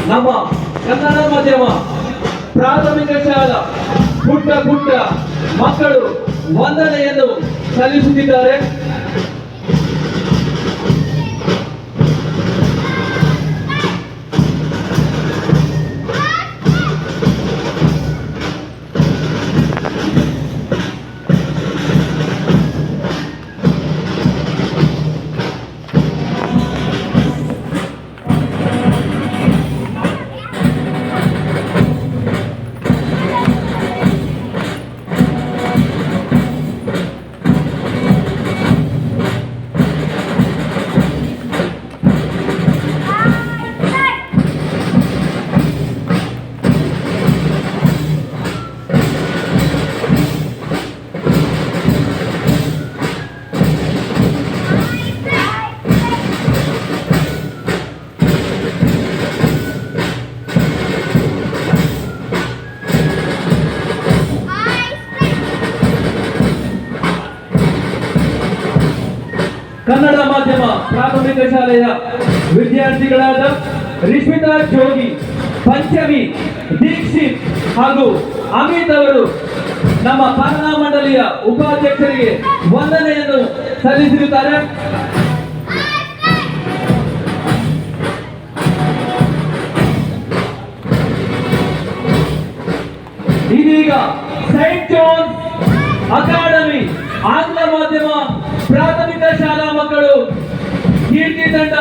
ನಮ್ಮ ಕನ್ನಡ ಮಾಧ್ಯಮ ಪ್ರಾಥಮಿಕ ಶಾಲಾ ಪುಟ್ಟ ಪುಟ್ಟ ಮಕ್ಕಳು ವಂದನೆಯನ್ನು ಸಲ್ಲಿಸುತ್ತಿದ್ದಾರೆ. ಕನ್ನಡ ಮಾಧ್ಯಮ ಪ್ರಾಥಮಿಕ ಶಾಲೆಯ ವಿದ್ಯಾರ್ಥಿಗಳಾದ ರಿಶ್ಮಿತಾ ಜೋಗಿ, ಪಂಚಮಿ, ದೀಕ್ಷಿತ್ ಹಾಗೂ ಅಮಿತ್ ಅವರು ನಮ್ಮ ಪಾಲನಾ ಮಂಡಳಿಯ ಉಪಾಧ್ಯಕ್ಷರಿಗೆ ವಂದನೆಯನ್ನು ಸಲ್ಲಿಸಿರುತ್ತಾರೆ. ಇದೀಗ ಸೈಂಟ್ ಜಾನ್ಸ್ ಅಕಾಡೆಮಿ ಆಂಗ್ಲ ಮಾಧ್ಯಮ ಪ್ರಾಥಮಿಕ ಶಾಲಾ ಮಕ್ಕಳು ಕೀರ್ತಿ ತಂಡ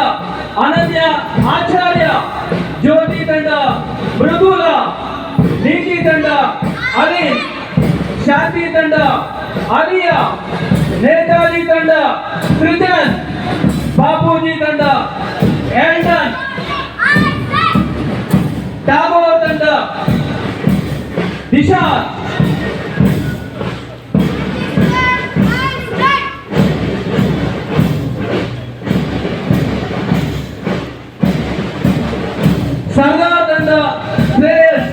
ಅನನ್ಯ ಆಚಾರ್ಯ, ಜ್ಯೋತಿ ತಂಡ ಮೃದುಲ, ನೀತಿ ತಂಡ ಅನಿಲ್, ಶಾಂತಿ ತಂಡ ಅಲಿಯ, ನೇತಾಜಿ ತಂಡ ಸೃಜನ್, ಬಾಪೂಜಿ ತಂಡ ಎಲ್ಡನ್, ಟಾಗೋರ್ ತಂಡ ದಿಶಾನ್, ಸರ್ದಾರ್ ತಂಡ ಶ್ರೇಯಸ್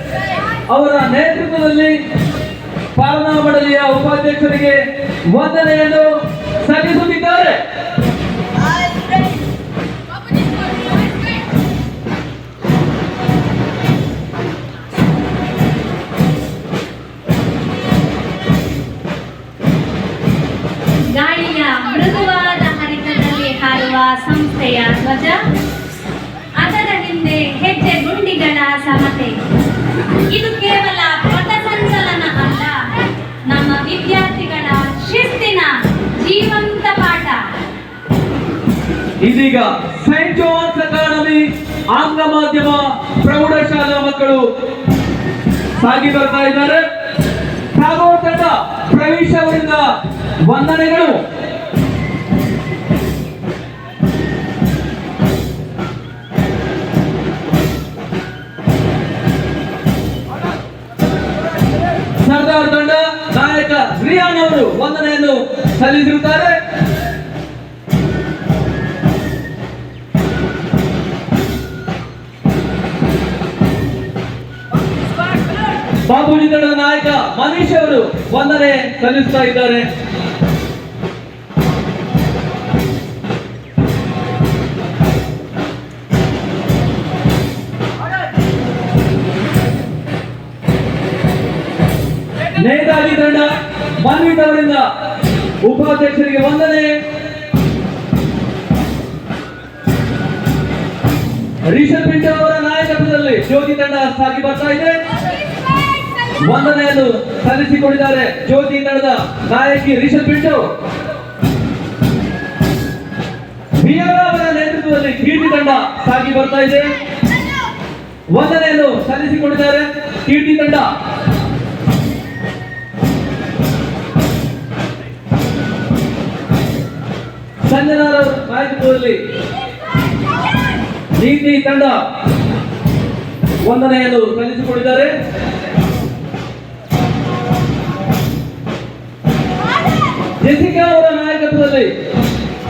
ಅವರ ನೇತೃತ್ವದಲ್ಲಿ ಪಾಲನಾ ಮಂಡಳಿಯ ಉಪಾಧ್ಯಕ್ಷರಿಗೆ ವಂದನೆಯನ್ನು ಸಲ್ಲಿಸುತ್ತಿದ್ದಾರೆ. ಗಾಳಿಯ ಮೃದುವಾದ ಹರಿತದಲ್ಲಿ ಹಾರುವ ಸಂಸ್ಥೆಯ ಧ್ವಜ, ಅದರ ಹಿಂದೆ ಹೆಜ್ಜೆ ಗುಂಡಿಗಳ ಸಮತೆ. ಇದು ಕೇವಲ ಪಥಸಂಚಲನ ಅಲ್ಲ, ನಮ್ಮ ವಿದ್ಯಾರ್ಥಿಗಳ ಶಿಸ್ತಿನ ಜೀವಂತ ಪಾಠ. ಇದೀಗ ಸೈಂಟ್ ಜಾನ್ಸ್ ಅಕಾಡೆಮಿ ಆಂಗ್ಲ ಮಾಧ್ಯಮ ಪ್ರೌಢಶಾಲಾ ಮಕ್ಕಳು ಸಾಗಿ ಬರ್ತಾ ಇದ್ದಾರೆ. ಟಾಗೋರ್ ತಂಡ ಪ್ರವೇಶ್ ಅವರಿಂದ ವಂದನೆಗಳು. ಸರ್ದಾರ್ ತಂಡ ನಾಯಕ ರಿಯಾನ್ ಅವರು ವಂದನೆಯನ್ನು ಸಲ್ಲಿಸಿರುತ್ತಾರೆ. ಬಾಪೂಜಿ ತಂಡದ ನಾಯಕ ಮನೀಶ್ ಅವರು ವಂದನೆ ಸಲ್ಲಿಸ್ತಾ ಇದ್ದಾರೆ. ನೇತಾಜಿ ತಂಡ ಮನ್ವಿತ್ ಅವರಿಂದ ಉಪಾಧ್ಯಕ್ಷರಿಗೆ ವಂದನೆ. ರಿಷಬ್ ಪಿಂಟು ಅವರ ನಾಯಕತ್ವದಲ್ಲಿ ಜ್ಯೋತಿ ತಂಡ ಸಾಗಿ ಬರ್ತಾ ಇದೆ. ವಂದನೆಯನ್ನು ಸಲ್ಲಿಸಿಕೊಂಡಿದ್ದಾರೆ ಜ್ಯೋತಿ ತಂಡದ ನಾಯಕಿ ರಿಷಬ್ ಪಿಂಟು. ಬಿಆರ್ ಅವರ ನೇತೃತ್ವದಲ್ಲಿ ಕೀರ್ತಿ ತಂಡ ಸಾಗಿ ಬರ್ತಾ ಇದೆ. ವಂದನೆಯನ್ನು ಸಲ್ಲಿಸಿಕೊಂಡಿದ್ದಾರೆ ಕೀರ್ತಿ ತಂಡ. ಸಂಜನಾ ನಾಯಕತ್ವದಲ್ಲಿ ನೀತಿ ತಂಡ ವಂದನೆಯನ್ನು ಸಲ್ಲಿಸಿಕೊಂಡಿದ್ದಾರೆ. ಜೆಸಿಕಾ ಅವರ ನಾಯಕತ್ವದಲ್ಲಿ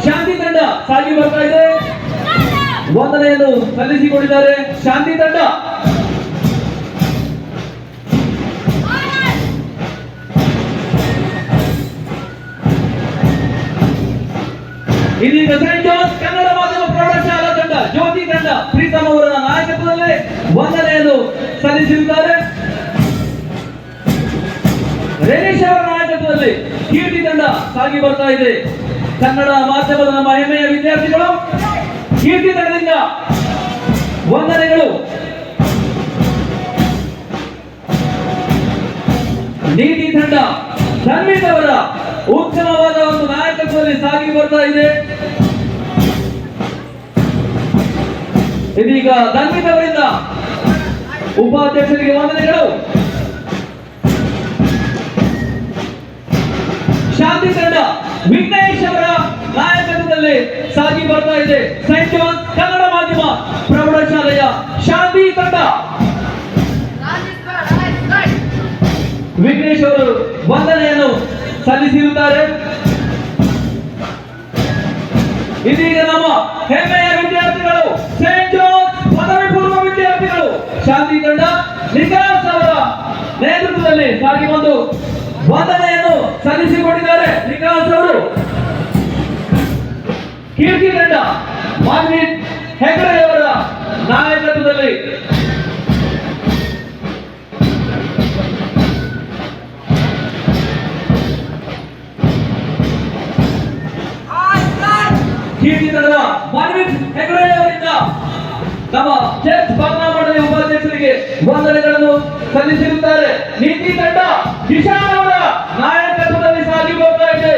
ಶಾಂತಿ ತಂಡ ಸಾಗಿ ಬರ್ತಾ ಇದೆ. ವಂದನೆಯನ್ನು ಸಲ್ಲಿಸಿಕೊಂಡಿದ್ದಾರೆ ಶಾಂತಿ ತಂಡ. ಇದೀಗ ಸೈಂಟ್ ಜಾನ್ಸ್ ಕನ್ನಡ ಮಾಧ್ಯಮ ಪ್ರೌಢಶಾಲಾ ತಂಡ ಜ್ಯೋತಿ ತಂಡ ಪ್ರೀತಮ್ ಅವರ ನಾಯಕತ್ವದಲ್ಲಿ ಸಲ್ಲಿಸಿರುತ್ತಾರೆ. ರೇಣೇಶ್ ಅವರ ನಾಯಕತ್ವದಲ್ಲಿ ಕೀರ್ತಿ ತಂಡ ಸಾಗಿ ಬರ್ತಾ ಇದೆ. ಕನ್ನಡ ಮಾಧ್ಯಮದ ನಮ್ಮ ಹೆಮ್ಮೆಯ ವಿದ್ಯಾರ್ಥಿಗಳು ಕೀರ್ತಿ ತಂಡದಿಂದ ವಂದನೆಗಳು. ನೀತಿ ತಂಡ ಧನ್ವಿತ್ ಅವರ ಉತ್ತಮವಾದ ಒಂದು ನಾಯಕತ್ವದಲ್ಲಿ ಸಾಗಿ ಬರ್ತಾ ಇದೆ. ಇದೀಗ ಧನ್ವಿತ್ ಅವರಿಂದ ಉಪಾಧ್ಯಕ್ಷರಿಗೆ ವಂದನೆಗಳು. ಶಾಂತಿ ತಂಡ ವಿಘ್ನೇಶ್ ಅವರ ನಾಯಕತ್ವದಲ್ಲಿ ಸಾಗಿ ಬರ್ತಾ ಇದೆ. ಸೈಂಟ್ ಜಾನ್ಸ್ ಕನ್ನಡ ಮಾಧ್ಯಮ ಪ್ರೌಢಶಾಲೆಯ ಶಾಂತಿ ತಂಡ ವಿಘ್ನೇಶ್ ಅವರು ವಂದನೆಯನ್ನು ಸಲ್ಲಿಸಿರುತ್ತಾರೆ. ಇದೀಗ ನಮ್ಮ ಹೆಮ್ಮೆಯ ವಿದ್ಯಾರ್ಥಿಗಳು ಸೈಂಟ್ ಜಾನ್ಸ್ ಪದವಿ ಪೂರ್ವ ವಿದ್ಯಾರ್ಥಿಗಳು ಶಾಂತಿ ತಂಡ ನಿಕಾಸ್ ಅವರ ನೇತೃತ್ವದಲ್ಲಿ ಸಾಗಿ ಬಂದು ವಂದನೆಯನ್ನು ಸಲ್ಲಿಸಿಕೊಂಡಿದ್ದಾರೆ. ನಿಕಾಸ್ ಅವರು ಕೀರ್ತಿ ತಂಡ ಮಾನ್ವಿತ್ ಹೆಗಡೆ ಅವರ ನಾಯಕತ್ವದಲ್ಲಿ ಕೀರ್ತಿ ತಂಡದ ಮಾನ್ವಿತ್ ಹೆಗಡೆ ಅವರಿಂದ ನಮ್ಮ ಚರ್ಚ್ ಪಾಲನಾ ಮಂಡಳಿ ಉಪಾಧ್ಯಕ್ಷರಿಗೆ ವಂದನೆಗಳನ್ನು ಸಲ್ಲಿಸಿರುತ್ತಾರೆ. ನೀತಿ ತಂಡ ಕಿಶಾನ್ ಅವರ ನಾಯಕತ್ವದಲ್ಲಿ ಸಾಗಿ ಬರ್ತಾ ಇದೆ.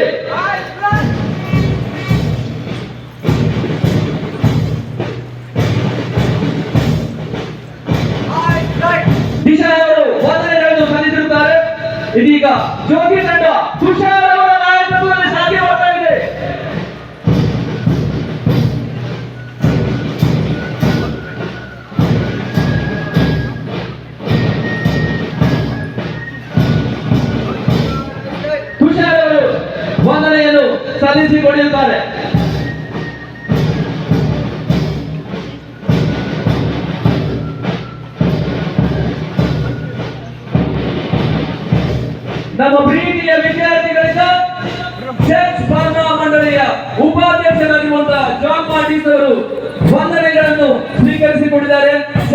ಕಿಶಾನ್ ಅವರು ವಂದನೆಗಳನ್ನು ಸಲ್ಲಿಸಿರುತ್ತಾರೆ. ಇದೀಗ ಜ್ಯೋತಿ ತಂಡ ತುಷಾರ್ ಅವರ ನಾಯಕತ್ವದಲ್ಲಿ ಸಾಗಿ ಬರ್ತಾ ಇದೆ. ತುಷಾರ್ ಅವರು ವಂದನೆಯನ್ನು ಸಲ್ಲಿಸಿಕೊಂಡಿರುತ್ತಾರೆ. ನಮ್ಮ ಪ್ರೀತಿಯ ವಿದ್ಯಾರ್ಥಿಗಳಿಂದ ಚರ್ಚ್ ಪಾಲನಾ ಮಂಡಳಿಯ ಉಪಾಧ್ಯಕ್ಷರಾಗಿರುವಂತಹ ಜಾನ್ ಮಾರ್ಟಿಸ್ ಅವರು